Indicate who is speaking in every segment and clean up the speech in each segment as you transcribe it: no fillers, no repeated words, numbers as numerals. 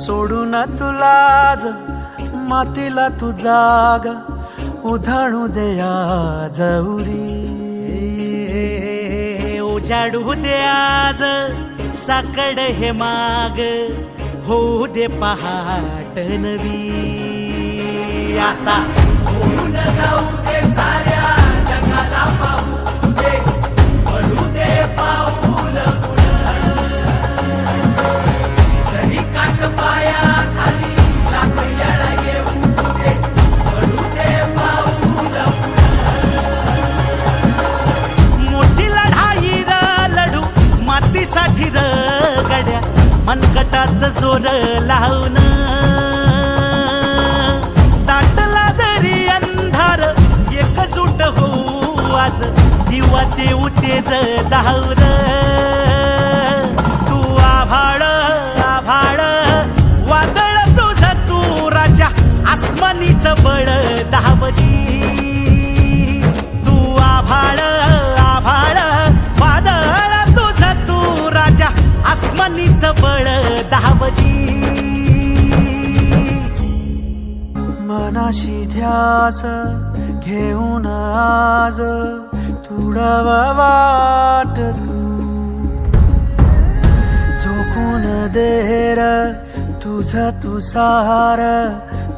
Speaker 1: सोडून तुलाज मातीला तू जाग उधाणू दे आज उरी.
Speaker 2: उजाडू दे आज साकड हे माग होऊ दे पहाट नवी. आता होऊन जाऊ दे साऱ्या जगाला पाहू दे पडू दे पाऊल जरी काट पाया खाली लाकड्याला येऊ दे पडू दे पाऊल. मोठी लढाई र लढू मातीसाठी र गड्या मनगटाच जोर लावून. दाटला जरी अंधार एकजूट होऊ आज दिवा देऊ तेज धावर. तू आभाळ आभाळ वादळ तुझ तू राजा आसमानीच बळ धावजी. तू आभाळ आभाळ वादळ तुझ तू राजा आसमानीच बळ धावजी.
Speaker 1: मनाशी ध्यास घेऊन आज तुडवा वाट तू झोकून देर तुझ तू सार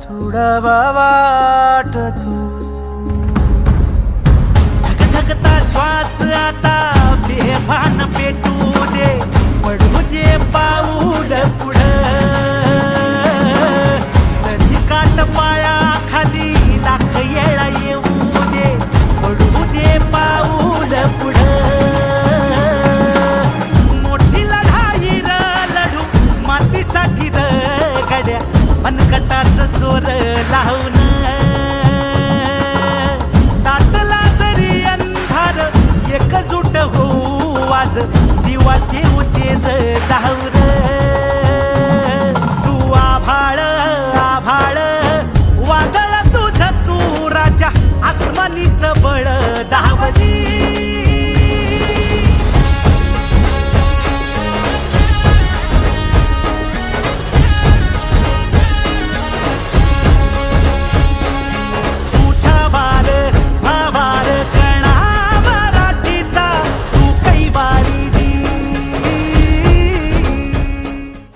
Speaker 1: तुडवा वाट तू.